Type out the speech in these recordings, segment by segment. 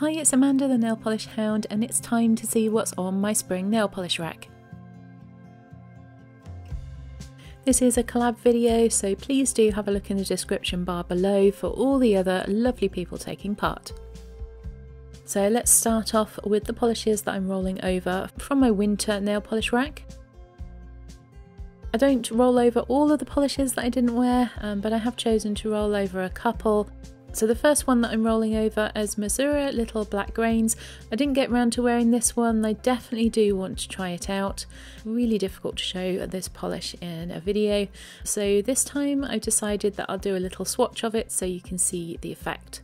Hi, it's Amanda the Nail Polish Hound, and it's time to see what's on my spring nail polish rack. This is a collab video, so please do have a look in the description bar below for all the other lovely people taking part. So let's start off with the polishes that I'm rolling over from my winter nail polish rack. I don't roll over all of the polishes that I didn't wear, but I have chosen to roll over a couple. So the first one that I'm rolling over is Missouri Little Black Grains. I didn't get around to wearing this one. I definitely do want to try it out. Really difficult to show this polish in a video. So this time I decided that I'll do a little swatch of it so you can see the effect.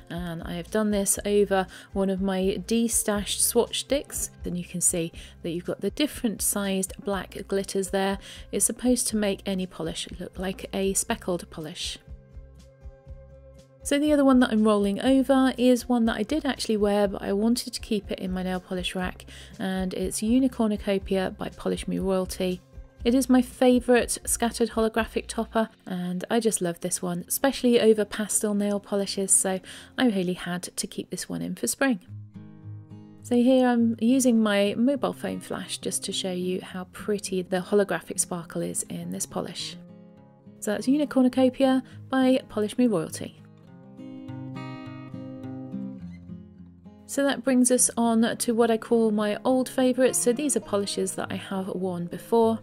And I have done this over one of my destashed swatch sticks. Then you can see that you've got the different sized black glitters there. It's supposed to make any polish look like a speckled polish. So the other one that I'm rolling over is one that I did actually wear, but I wanted to keep it in my nail polish rack, and it's Unicornucopia by Polish Me Royalty. It is my favourite scattered holographic topper, and I just love this one, especially over pastel nail polishes, so I really had to keep this one in for spring. So here I'm using my mobile phone flash just to show you how pretty the holographic sparkle is in this polish. So that's Unicornucopia by Polish Me Royalty. So that brings us on to what I call my old favourites. So these are polishes that I have worn before.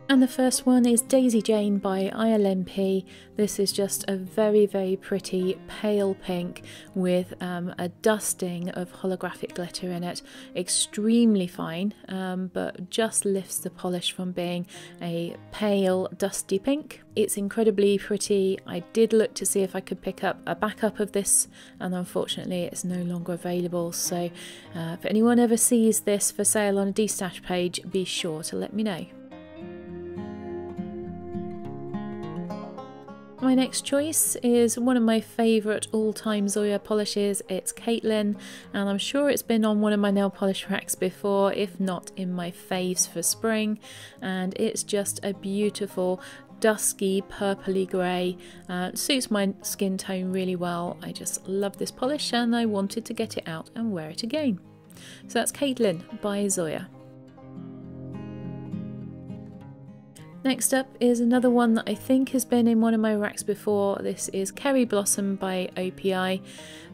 And the first one is Daisy Jane by ILMP. This is just a very, very pretty pale pink with a dusting of holographic glitter in it. Extremely fine, but just lifts the polish from being a pale, dusty pink. It's incredibly pretty. I did look to see if I could pick up a backup of this, and unfortunately it's no longer available. So if anyone ever sees this for sale on a destash page, be sure to let me know. My next choice is one of my favourite all-time Zoya polishes. It's Caitlin, and I'm sure it's been on one of my nail polish racks before, if not in my faves for spring, and it's just a beautiful dusky purpley grey. Suits my skin tone really well. I just love this polish and I wanted to get it out and wear it again. So that's Caitlin by Zoya. Next up is another one that I think has been in one of my racks before. This is Cherry Blossom by OPI.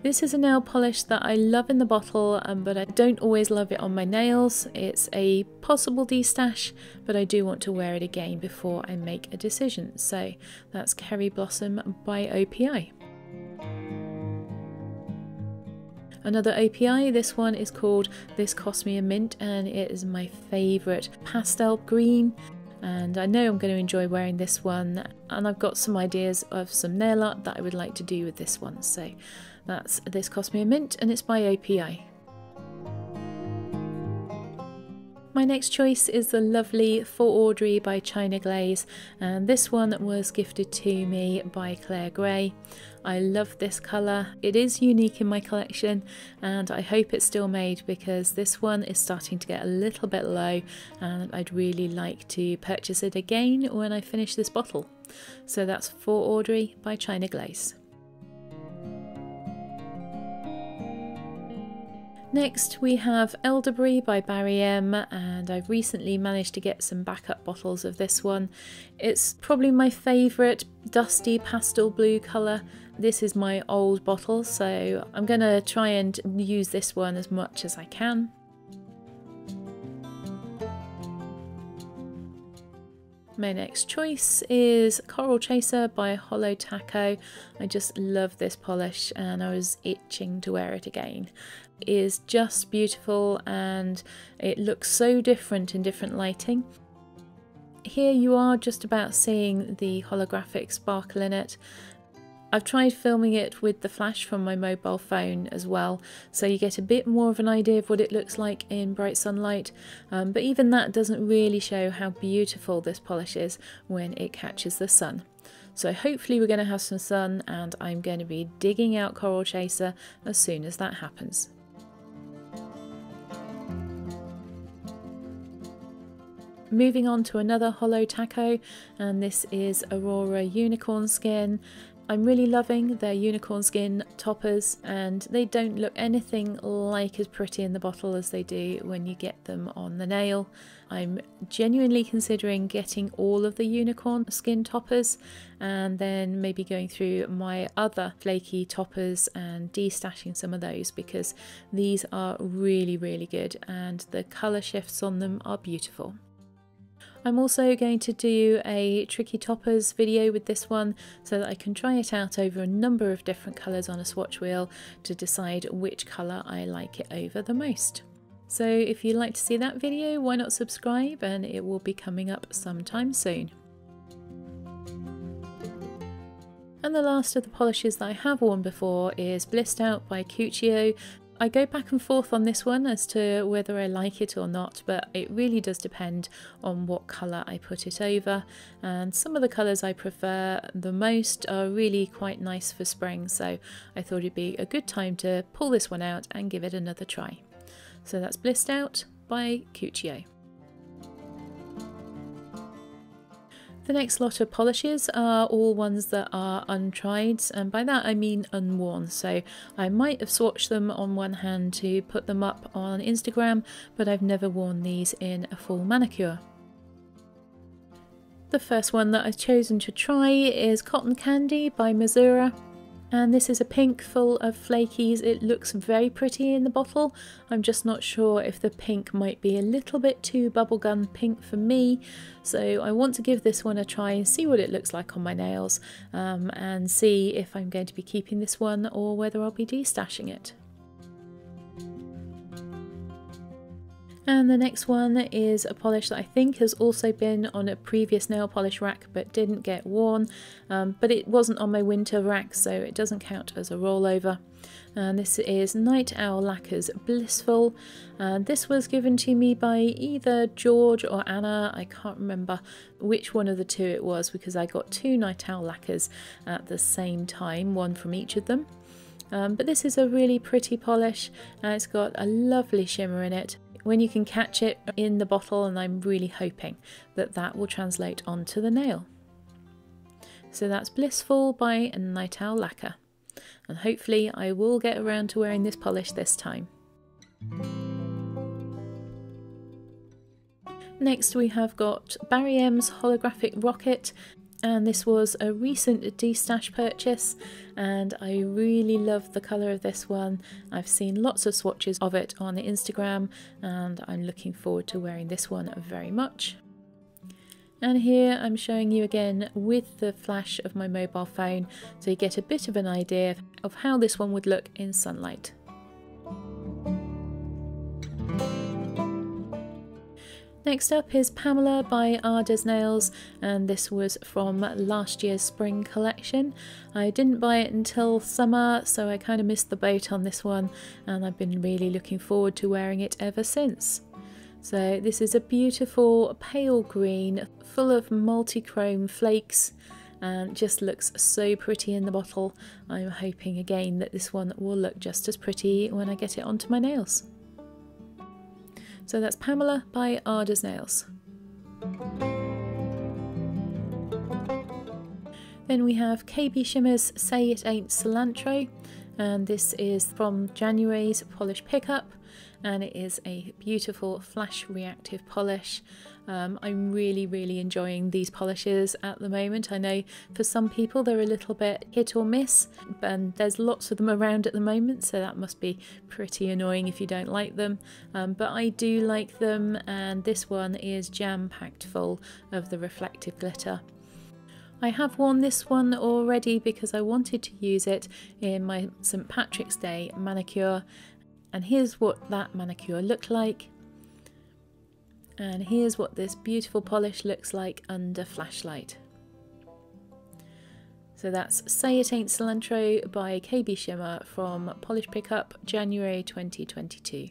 This is a nail polish that I love in the bottle, but I don't always love it on my nails. It's a possible destash, but I do want to wear it again before I make a decision. So that's Cherry Blossom by OPI. Another OPI, this one is called This Cost Me a Mint, and it is my favourite pastel green. And I know I'm going to enjoy wearing this one, and I've got some ideas of some nail art that I would like to do with this one. So that's This Cost Me a Mint, and it's by OPI. My next choice is the lovely For Audrey by China Glaze, and this one was gifted to me by Claire Gray. I love this colour. It is unique in my collection, and I hope it's still made because this one is starting to get a little bit low, and I'd really like to purchase it again when I finish this bottle. So that's For Audrey by China Glaze. Next we have Elderberry by Barry M, and I've recently managed to get some backup bottles of this one. It's probably my favourite dusty pastel blue colour. This is my old bottle, so I'm going to try and use this one as much as I can. My next choice is Coral Chaser by Hollow Taco. I just love this polish and I was itching to wear it again. It is just beautiful and it looks so different in different lighting. Here you are just about seeing the holographic sparkle in it. I've tried filming it with the flash from my mobile phone as well, so you get a bit more of an idea of what it looks like in bright sunlight, but even that doesn't really show how beautiful this polish is when it catches the sun. So hopefully we're going to have some sun, and I'm going to be digging out Coral Chaser as soon as that happens. Moving on to another Hollow Taco, and this is Aurora Unicorn Skin. I'm really loving their unicorn skin toppers, and they don't look anything like as pretty in the bottle as they do when you get them on the nail. I'm genuinely considering getting all of the unicorn skin toppers and then maybe going through my other flaky toppers and destashing some of those, because these are really, really good and the colour shifts on them are beautiful. I'm also going to do a tricky toppers video with this one so that I can try it out over a number of different colours on a swatch wheel to decide which colour I like it over the most. So if you'd like to see that video, why not subscribe, and it will be coming up sometime soon. And the last of the polishes that I have worn before is Blissed Out by Cuccio. I go back and forth on this one as to whether I like it or not, but it really does depend on what colour I put it over, and some of the colours I prefer the most are really quite nice for spring, so I thought it'd be a good time to pull this one out and give it another try. So that's Blissed Out by Cuccio. The next lot of polishes are all ones that are untrieds, and by that I mean unworn, so I might have swatched them on one hand to put them up on Instagram, but I've never worn these in a full manicure. The first one that I've chosen to try is Cotton Candy by Missoura. And this is a pink full of flakies. It looks very pretty in the bottle. I'm just not sure if the pink might be a little bit too bubblegum pink for me. So I want to give this one a try and see what it looks like on my nails, and see if I'm going to be keeping this one or whether I'll be destashing it. And the next one is a polish that I think has also been on a previous nail polish rack but didn't get worn, but it wasn't on my winter rack, so it doesn't count as a rollover. And this is Night Owl Lacquer's Blissful, and this was given to me by either George or Anna. I can't remember which one of the two it was, because I got two Night Owl Lacquers at the same time, one from each of them. But this is a really pretty polish, and it's got a lovely shimmer in it when you can catch it in the bottle, and I'm really hoping that that will translate onto the nail. So that's Blissful by Night Owl Lacquer, and hopefully I will get around to wearing this polish this time. Next we have got Barry M's Holographic Rocket, and this was a recent destash purchase, and I really love the colour of this one. I've seen lots of swatches of it on Instagram, and I'm looking forward to wearing this one very much. And here I'm showing you again with the flash of my mobile phone, so you get a bit of an idea of how this one would look in sunlight. Next up is Pamela by Ada's Nails, and this was from last year's spring collection. I didn't buy it until summer, so I kind of missed the boat on this one, and I've been really looking forward to wearing it ever since. So this is a beautiful pale green full of multi-chrome flakes, and just looks so pretty in the bottle. I'm hoping again that this one will look just as pretty when I get it onto my nails. So that's Pamela by Ada's Nails. Then we have KB Shimmer's Say It Ain't Cilantro, and this is from January's polish pickup, and it is a beautiful flash reactive polish. I'm really enjoying these polishes at the moment. I know for some people they're a little bit hit or miss, and there's lots of them around at the moment, so that must be pretty annoying if you don't like them, but I do like them, and this one is jam-packed full of the reflective glitter. I have worn this one already because I wanted to use it in my St. Patrick's Day manicure, and here's what that manicure looked like. And here's what this beautiful polish looks like under flashlight. So that's Say It Ain't Cilantro by KB Shimmer from Polish Pickup, January 2022.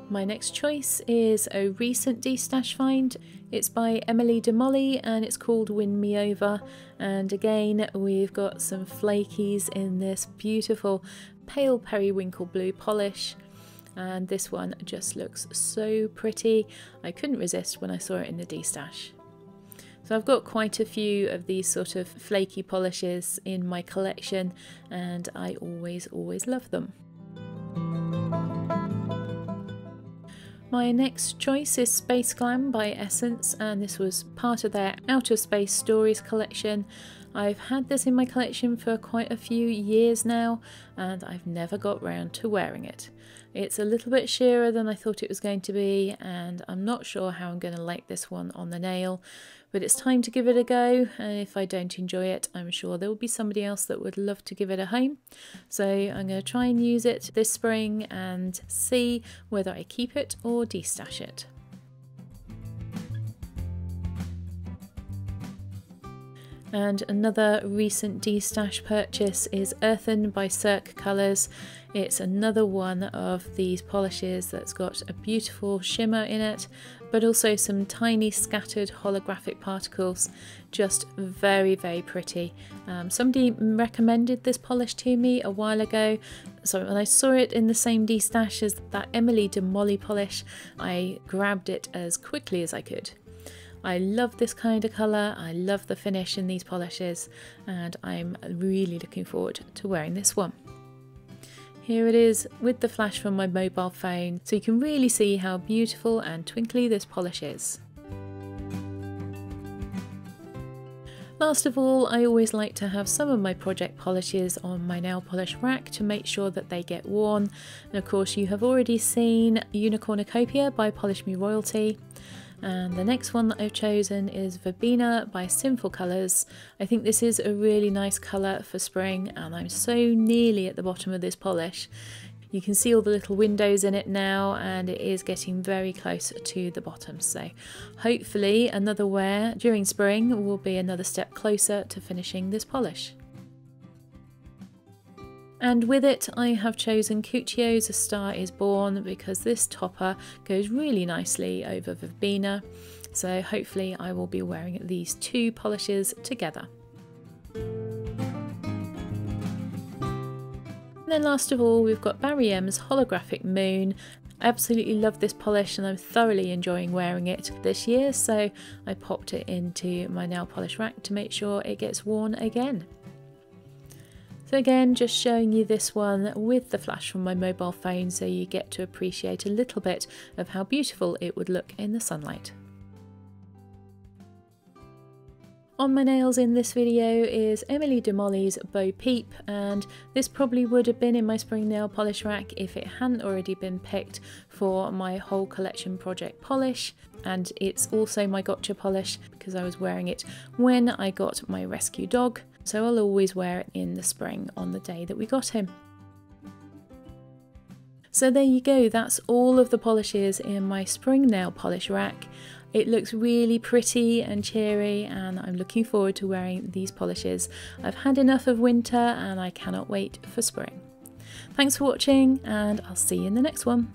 My next choice is a recent destash find. It's by Emily DeMolly and it's called Win Me Over. And again, we've got some flakies in this beautiful pale periwinkle blue polish. And this one just looks so pretty. I couldn't resist when I saw it in the destash. So I've got quite a few of these sort of flaky polishes in my collection, and I always love them. My next choice is Space Glam by Essence, and this was part of their Outer Space Stories collection. I've had this in my collection for quite a few years now, and I've never got round to wearing it. It's a little bit sheerer than I thought it was going to be, and I'm not sure how I'm going to like this one on the nail, but it's time to give it a go, and if I don't enjoy it, I'm sure there will be somebody else that would love to give it a home. So I'm going to try and use it this spring and see whether I keep it or destash it. And another recent destash purchase is Earthen by Cirque Colours. It's another one of these polishes that's got a beautiful shimmer in it, but also some tiny scattered holographic particles. Just very pretty. Somebody recommended this polish to me a while ago, so when I saw it in the same destash as that Emily de Molly polish, I grabbed it as quickly as I could. I love this kind of colour, I love the finish in these polishes, and I'm really looking forward to wearing this one. Here it is with the flash from my mobile phone, so you can really see how beautiful and twinkly this polish is. Last of all, I always like to have some of my project polishes on my nail polish rack to make sure that they get worn. And of course you have already seen Unicornucopia by Polish Me Royalty. And the next one that I've chosen is Verbena by Sinful Colours. I think this is a really nice colour for spring, and I'm so nearly at the bottom of this polish. You can see all the little windows in it now, and it is getting very close to the bottom. So hopefully another wear during spring will be another step closer to finishing this polish. And with it I have chosen Cuccio's A Star Is Born because this topper goes really nicely over Verbena, so hopefully I will be wearing these two polishes together. And then last of all we've got Barry M's Holographic Moon. I absolutely love this polish and I'm thoroughly enjoying wearing it this year, so I popped it into my nail polish rack to make sure it gets worn again. So again, just showing you this one with the flash from my mobile phone so you get to appreciate a little bit of how beautiful it would look in the sunlight. On my nails in this video is Emily de Molly's Bo Peep, and this probably would have been in my spring nail polish rack if it hadn't already been picked for my whole collection project polish, and it's also my gotcha polish because I was wearing it when I got my rescue dog, so I'll always wear it in the spring on the day that we got him. So there you go, that's all of the polishes in my spring nail polish rack. It looks really pretty and cheery and I'm looking forward to wearing these polishes. I've had enough of winter and I cannot wait for spring. Thanks for watching and I'll see you in the next one.